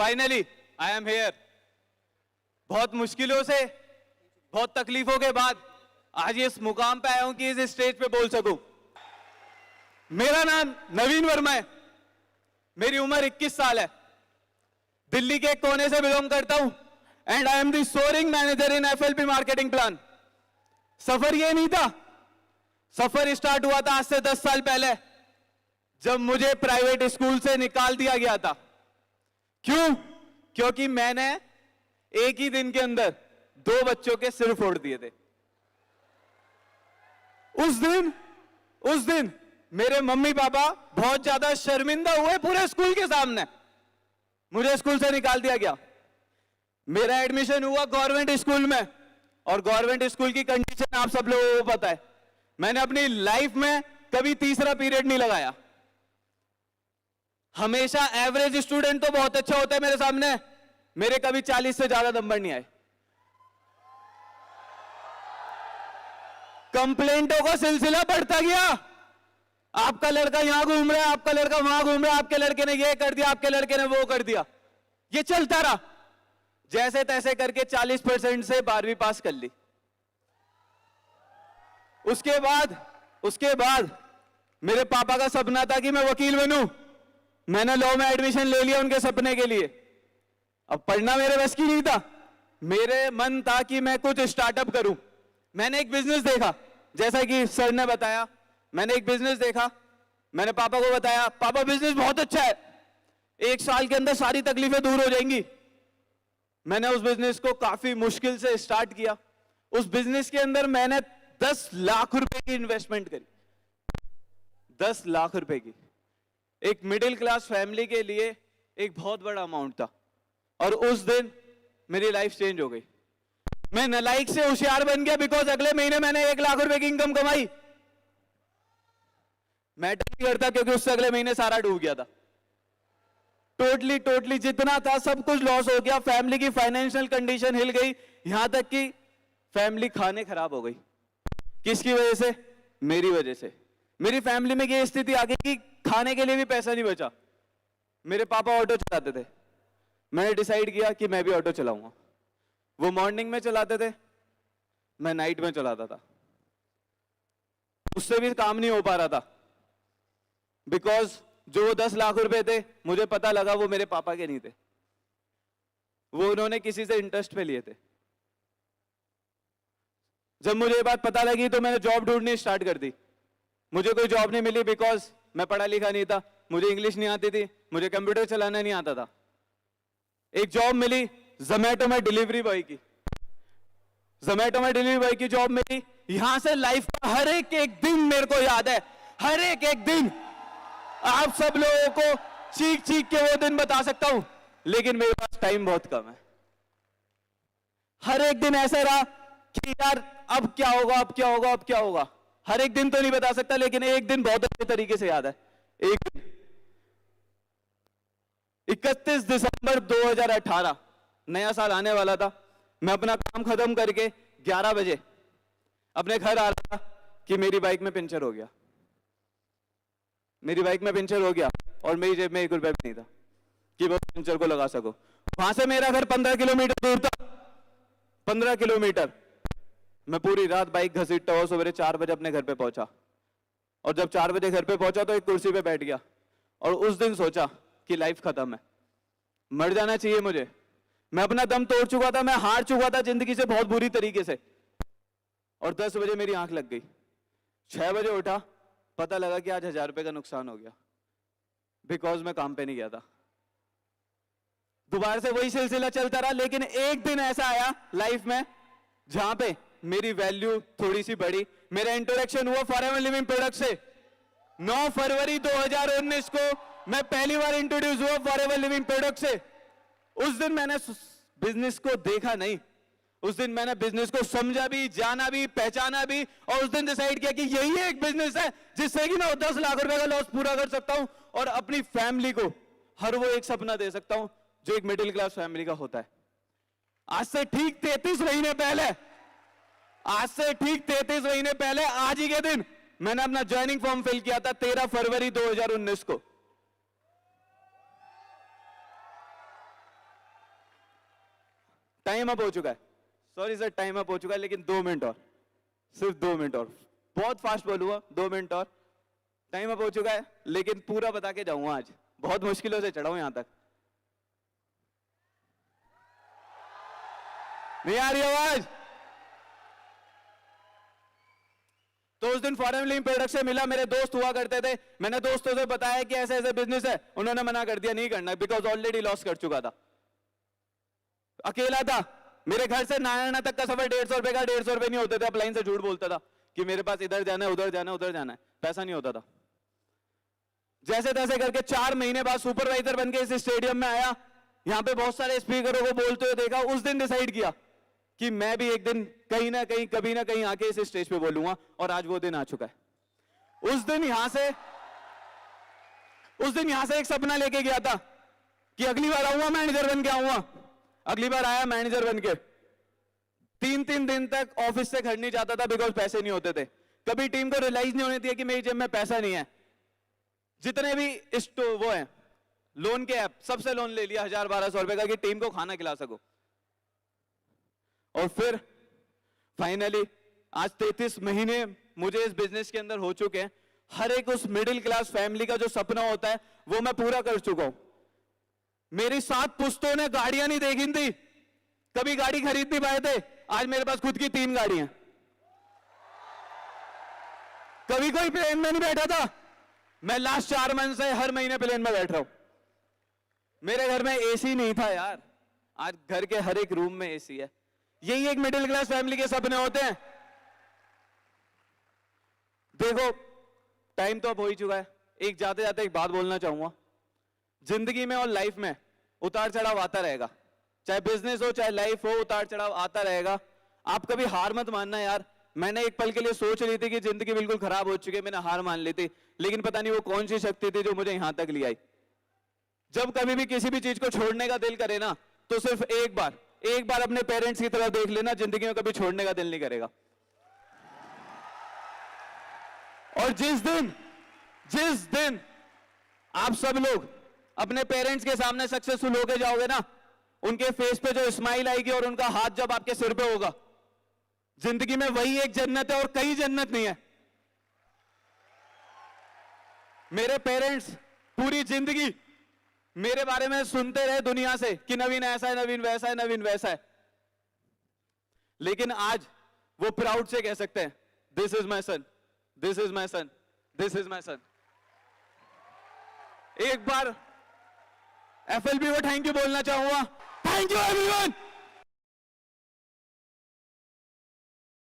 Finally I am here. बहुत मुश्किलों से, बहुत तकलीफों के बाद आज इस मुकाम पे आया हूं कि इस स्टेज पे बोल सकूं। मेरा नाम नवीन वर्मा है, मेरी उम्र 21 साल है, दिल्ली के एक कोने से बिलोंग करता हूं and I am the soaring manager in FLP marketing plan. सफर ये नहीं था, सफर स्टार्ट हुआ था आज से 10 साल पहले, जब मुझे प्राइवेट स्कूल से निकाल दिया गया था। क्यों? क्योंकि मैंने एक ही दिन के अंदर 2 बच्चों के सिर फोड़ दिए थे। उस दिन मेरे मम्मी पापा बहुत ज्यादा शर्मिंदा हुए पूरे स्कूल के सामने, मुझे स्कूल से निकाल दिया गया। मेरा एडमिशन हुआ गवर्नमेंट स्कूल में, और गवर्नमेंट स्कूल की कंडीशन आप सब लोगों को पता है। मैंने अपनी लाइफ में कभी तीसरा पीरियड नहीं लगाया। हमेशा एवरेज स्टूडेंट तो बहुत अच्छा होता है मेरे सामने, मेरे कभी 40 से ज्यादा नंबर नहीं आए। कंप्लेंटों का सिलसिला बढ़ता गया। आपका लड़का यहां घूम रहा है, आपका लड़का वहां घूम रहा है, आपके लड़के ने ये कर दिया, आपके लड़के ने वो कर दिया। ये चलता रहा, जैसे तैसे करके 40% से 12वीं पास कर ली। उसके बाद मेरे पापा का सपना था कि मैं वकील बनूं। मैंने लॉ में एडमिशन ले लिया उनके सपने के लिए। अब पढ़ना मेरे बस की नहीं था, मेरे मन था कि मैं कुछ स्टार्टअप करूं। मैंने एक बिजनेस देखा, जैसा कि सर ने बताया, मैंने एक बिजनेस देखा। मैंने पापा को बताया, पापा बिजनेस बहुत अच्छा है, 1 साल के अंदर सारी तकलीफें दूर हो जाएंगी। मैंने उस बिजनेस को काफी मुश्किल से स्टार्ट किया। उस बिजनेस के अंदर मैंने 10 लाख रुपए की इन्वेस्टमेंट करी। 10 लाख रुपए की, एक मिडिल क्लास फैमिली के लिए एक बहुत बड़ा अमाउंट था। और उस दिन मेरी लाइफ चेंज हो गई। मैं नालायक से होशियार बन गया, बिकॉज अगले महीने मैंने 1 लाख रुपए की इनकम कमाई। मैटर नहीं करता, क्योंकि उससे अगले महीने सारा डूब गया था। टोटली जितना था सब कुछ लॉस हो गया। फैमिली की फाइनेंशियल कंडीशन हिल गई, यहां तक कि फैमिली खाने खराब हो गई। किसकी वजह से? मेरी वजह से। मेरी फैमिली में ये स्थिति आ गई कि खाने के लिए भी पैसा नहीं बचा। मेरे पापा ऑटो चलाते थे, मैंने डिसाइड किया कि मैं भी ऑटो चलाऊंगा। वो मॉर्निंग में चलाते थे, मैं नाइट में चलाता था। उससे भी काम नहीं हो पा रहा था, बिकॉज जो 10 लाख रुपए थे, मुझे पता लगा वो मेरे पापा के नहीं थे, वो उन्होंने किसी से इंटरेस्ट पे लिए थे। जब मुझे ये बात पता लगी तो मैंने जॉब ढूंढनी स्टार्ट कर दी। मुझे कोई जॉब नहीं मिली, बिकॉज मैं पढ़ा लिखा नहीं था, मुझे इंग्लिश नहीं आती थी, मुझे कंप्यूटर चलाना नहीं आता था। एक जॉब मिली जोमैटो में डिलीवरी बॉय की। जोमैटो में डिलीवरी बॉय की जॉब मिली। यहां से लाइफ का हर एक दिन मेरे को याद है, हर एक दिन। आप सब लोगों को चीख के वो दिन बता सकता हूं, लेकिन मेरे पास टाइम बहुत कम है। हर एक दिन ऐसा रहा कि यार अब क्या होगा। हर एक दिन तो नहीं बता सकता, लेकिन एक दिन बहुत अच्छे तरीके से याद है। एक दिन 31 दिसंबर 2018, नया साल आने वाला था। मैं अपना काम खत्म करके 11 बजे अपने घर आ रहा था कि मेरी बाइक में पंचर हो गया। और मेरी जेब में 1 रुपया भी नहीं था कि मैं पंचर को लगा सकूं। वहां से मेरा घर 15 किलोमीटर दूर था। 15 किलोमीटर मैं पूरी रात बाइक घसीटता हुआ सवेरे 4 बजे अपने घर पे पहुंचा। और जब 4 बजे घर पे पहुंचा तो एक कुर्सी पे बैठ गया, और उस दिन सोचा कि लाइफ खत्म है, मर जाना चाहिए मुझे। मैं अपना दम तोड़ चुका था, मैं हार चुका था जिंदगी से बहुत बुरी तरीके से। और 10 बजे मेरी आंख लग गई। 6 बजे उठा, पता लगा कि आज 1000 रुपए का नुकसान हो गया, बिकॉज मैं काम पे नहीं गया था। दोबारा से वही सिलसिला चलता रहा। लेकिन एक दिन ऐसा आया लाइफ में जहां पे मेरी वैल्यू थोड़ी सी बढ़ी। मेरा इंट्रोडक्शन हुआ फॉरएवर लिविंग प्रोडक्ट से। 9 फरवरी 2019 को मैं पहली बार इंट्रोड्यूस हुआ फॉरएवर लिविंग प्रोडक्ट से। उस दिन मैंने बिजनेस को देखा नहीं, उस दिन मैंने बिजनेस को समझा भी, जाना भी, पहचाना भी, और उस दिन डिसाइड किया कि यही एक बिजनेस है जिससे कि मैं 10 लाख रुपए का लॉस पूरा कर सकता हूं और अपनी फैमिली को हर वो एक सपना दे सकता हूं जो एक मिडिल क्लास फैमिली का होता है। आज से ठीक 33 महीने पहले आज ही के दिन मैंने अपना ज्वाइनिंग फॉर्म फिल किया था 13 फरवरी 2019 को। टाइम अप हो चुका है, सॉरी सर टाइम अप हो चुका है, लेकिन 2 मिनट और, सिर्फ 2 मिनट और, बहुत फास्ट बोलूंगा, 2 मिनट और, टाइम अप हो चुका है, लेकिन पूरा बता के जाऊंगा आज, बहुत मुश्किलों से चढ़ा हूं यहां तक। नहीं आ रही आवाज? तो उस दिन फॉरेन फिल्म प्रोडक्ट से मिला, मेरे दोस्त हुआ करते थे, मैंने दोस्तों से बताया कि ऐसे ऐसे बिजनेस है, उन्होंने मना कर दिया, नहीं करना, बिकॉज ऑलरेडी लॉस कर चुका था, अकेला था। मेरे घर से नारायणा तक का सफर 150 रुपए का, 150 रुपए नहीं होते थे, अपलाइन से झूठ बोलता था कि मेरे पास इधर जाना है, उधर जाना है, उधर जाना है, पैसा नहीं होता था। जैसे तैसे करके 4 महीने बाद सुपरवाइजर बन के इस स्टेडियम में आया, यहां पे बहुत सारे स्पीकरों को बोलते हुए देखा, उस दिन डिसाइड किया कि मैं भी एक दिन कहीं ना कहीं, कभी ना कहीं आके इस स्टेज पे बोलूंगा, और आज वो दिन आ चुका है। उस दिन यहां से एक सपना लेके गया था कि अगली बार आऊंगा मैनेजर बन के आऊंगा, अगली बार आया मैनेजर बन के, 3-3 दिन तक ऑफिस से घर नहीं जाता था, बिकॉज पैसे नहीं होते थे। कभी टीम को रियलाइज नहीं होने दिया कि मेरी जेब में पैसा नहीं है। जितने भी वो है लोन के ऐप, सबसे लोन ले लिया 1000-1200 रुपए का कि टीम को खाना खिला सको। और फिर फाइनली आज 33 महीने मुझे इस बिजनेस के अंदर हो चुके हैं। हर एक उस मिडिल क्लास फैमिली का जो सपना होता है वो मैं पूरा कर चुका हूं। मेरी 7 पुश्तों ने गाड़ियां नहीं देखी थी, कभी गाड़ी खरीद नहीं पाए थे, आज मेरे पास खुद की 3 गाड़ियां। कभी कोई प्लेन में नहीं बैठा था, मैं लास्ट 4 मंथ से हर महीने प्लेन में बैठ रहा हूं। मेरे घर में एसी नहीं था यार, आज घर के हर एक रूम में एसी है। यही एक मिडिल क्लास फैमिली के सपने होते हैं। देखो टाइम तो अब हो ही चुका है, एक जाते जाते एक बात बोलना चाहूंगा। जिंदगी में और लाइफ में उतार चढ़ाव आता रहेगा, चाहे बिजनेस हो चाहे लाइफ हो, उतार चढ़ाव आता रहेगा। आप कभी हार मत मानना यार। मैंने एक पल के लिए सोच रही थी कि जिंदगी बिल्कुल खराब हो चुकी है, मैंने हार मान ली थी, लेकिन पता नहीं वो कौन सी शक्ति थी जो मुझे यहां तक ले आई। जब कभी भी किसी भी चीज को छोड़ने का दिल करे ना, तो सिर्फ एक बार अपने पेरेंट्स की तरफ देख लेना, जिंदगी में कभी छोड़ने का दिल नहीं करेगा। और जिस दिन आप सब लोग अपने पेरेंट्स के सामने सक्सेसफुल होके जाओगे ना, उनके फेस पे जो स्माइल आएगी और उनका हाथ जब आपके सिर पे होगा, जिंदगी में वही एक जन्नत है और कई जन्नत नहीं है। मेरे पेरेंट्स पूरी जिंदगी मेरे बारे में सुनते रहे दुनिया से कि नवीन ऐसा है, नवीन वैसा है, नवीन वैसा है, लेकिन आज वो प्राउड से कह सकते हैं, this is my son, this is my son, this is my son. एक बार FLB को थैंक यू बोलना चाहूंगा। Thank you everyone.